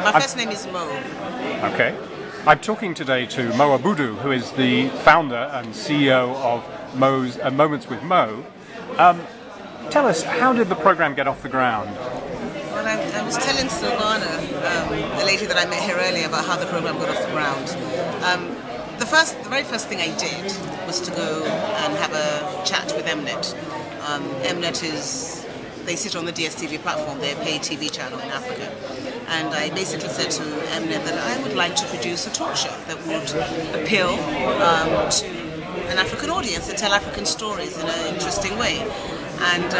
My first name is Mo. Okay. I'm talking today to Mo Abudu, who is the founder and CEO of Moments with Mo. Tell us, how did the program get off the ground? Well, I was telling Silvana, the lady that I met here earlier, about how the program got off the ground. The very first thing I did was to go and have a chat with Mnet. Mnet they sit on the DSTV platform, they're a paid TV channel in Africa. And I basically said to Mnet that I would like to produce a talk show that would appeal to an African audience and tell African stories in an interesting way. And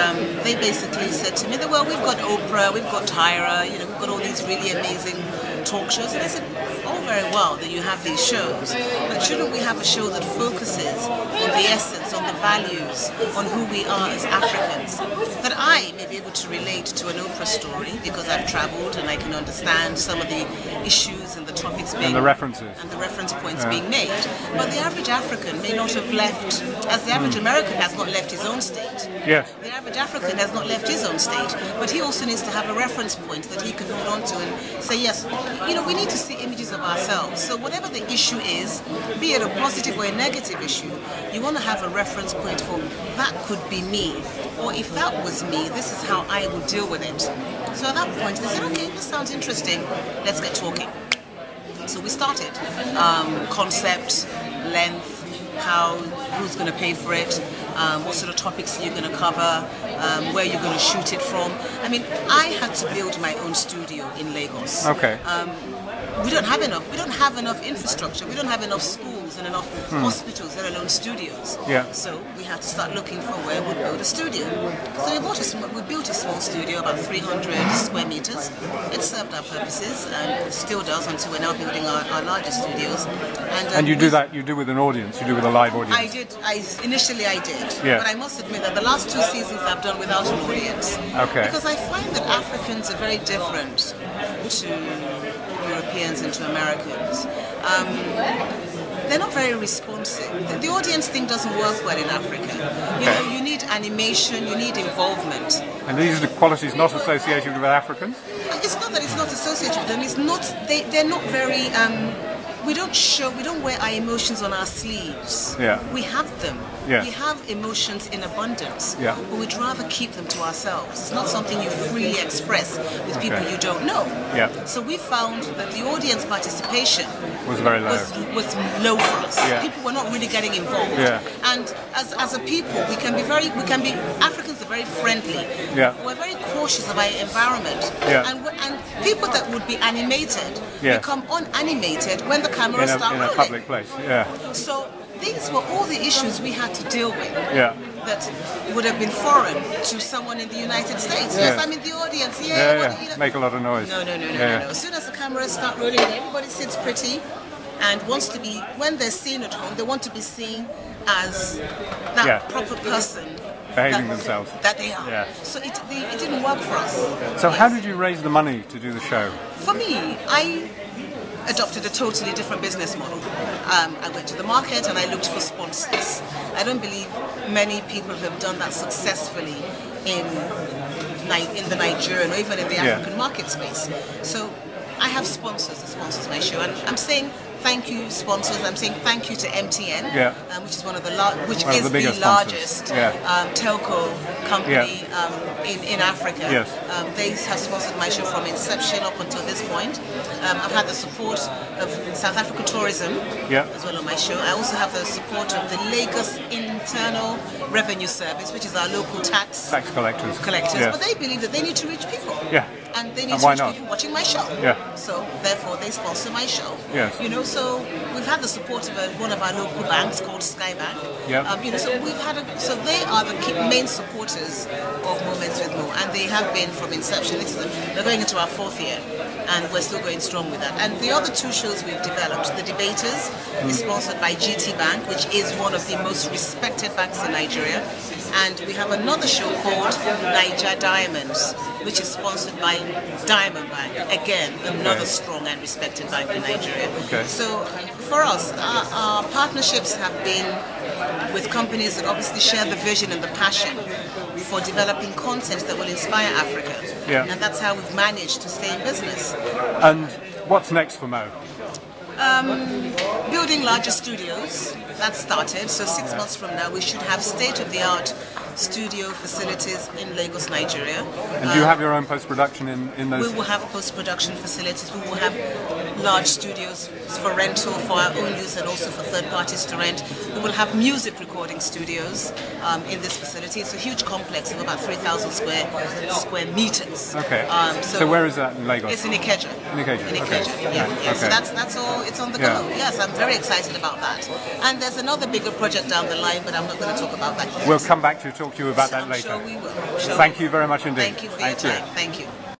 they basically said to me that, well, we've got Oprah, we've got Tyra, we've got all these really amazing talk shows. And I said, oh, very well that you have these shows, but shouldn't we have a show that focuses on the essence, on the values, on who we are as Africans? That I may be able to relate to an Oprah story because I've traveled and I can understand some of the issues and the topics being... And the references. And the reference points being made. But the average African may not have left, as the average American has not left his own state. Yes. The average African has not left his own state, but he also needs to have a reference point that he can hold on to and say, yes, we need to see images of ourselves. So whatever the issue is, be it a positive or a negative issue, you want to have a reference point for that could be me, or if that was me, this is how I will deal with it. So at that point, they said, okay, this sounds interesting, let's get talking. So we started. Concept, length, who's going to pay for it, what sort of topics you're going to cover, where you're going to shoot it from. I mean, I had to build my own studio in Lagos. Okay. We don't have enough. We don't have enough infrastructure. We don't have enough schools and enough hospitals, let alone studios. Yeah. So we had to start looking for where we'd build a studio. So we built a small studio, about 300 square meters. It served our purposes and still does until we're now building our larger studios. And you do that? You do with an audience? You do with a live audience? I did. Initially I did. Yeah. But I must admit that the last 2 seasons I've done without an audience. Okay. Because I find that Africans are very different to Europeans and to Americans. They're not very responsive. The audience thing doesn't work well in Africa. You need animation, you need involvement. And these are the qualities not associated with Africans? It's not that it's not associated with them. It's not. They're not very. We don't wear our emotions on our sleeves. Yeah. We have them. Yeah. We have emotions in abundance. Yeah. But we'd rather keep them to ourselves. It's not something you freely express with people you don't know. Yeah. So we found that the audience participation was very low. Was low for us. Yeah. People were not really getting involved. Yeah. And as a people, Africans are very friendly. Yeah. We're very cautious of our environment. Yeah. And people that would be animated become unanimated when the cameras start rolling. In a public place, yeah. So these were all the issues we had to deal with. Yeah. That would have been foreign to someone in the United States. Yeah. Yes, I'm in the audience. Make a lot of noise. No. As soon as the cameras start rolling, everybody sits pretty and wants to be, when they're seen at home, they want to be seen as that proper person. Behaving themselves. That they are. Yeah. So it didn't work for us. So how did you raise the money to do the show? For me, I adopted a totally different business model. I went to the market and I looked for sponsors. I don't believe many people have done that successfully in the Nigerian or even in the African market space. So I have sponsors that sponsors my show, and I'm saying thank you, sponsors. I'm saying thank you to MTN, which is one of the largest telco company in Africa. Yes. They have sponsored my show from inception up until this point. I've had the support of South African Tourism as well on my show. I also have the support of the Lagos Internal Revenue Service, which is our local tax collectors. Yes. But they believe that they need to reach people. Yeah. And they need to reach people watching my show. Yeah. So therefore they sponsor my show. Yes. So we've had the support of one of our local banks called Skybank. Yeah. So they are the main supporters of Moments with Mo, and they have been from inception. They're going into our 4th year, and we're still going strong with that. And the other 2 shows we've developed, The Debaters, is sponsored by GT Bank, which is one of the most respected banks in Nigeria. And we have another show called Naija Diamonds, which is sponsored by Diamond Bank, again, another strong and respected bank in Nigeria. Okay. So for us, our partnerships have been with companies that obviously share the vision and the passion for developing content that will inspire Africa. Yeah. And that's how we've managed to stay in business. And what's next for Mo? Building larger studios, that started. So 6 months from now, we should have state-of-the-art studio facilities in Lagos, Nigeria. And do you have your own post-production in those? We will have post-production facilities. We will have large studios for rental, for our own use, and also for third parties to rent. We will have music recording studios in this facility. It's a huge complex of about 3,000 square meters. Okay. So where is that in Lagos? It's in Ikeja. In Ikeja. In Ikeja. Okay. Yeah. Okay. So that's all. It's on the go. Yes, I'm very excited about that. And there's another bigger project down the line, but I'm not going to talk about that yet. We'll come back to talk to you about that I'm later. sure we will. Thank you very much indeed. Thank you for your time. Thank you.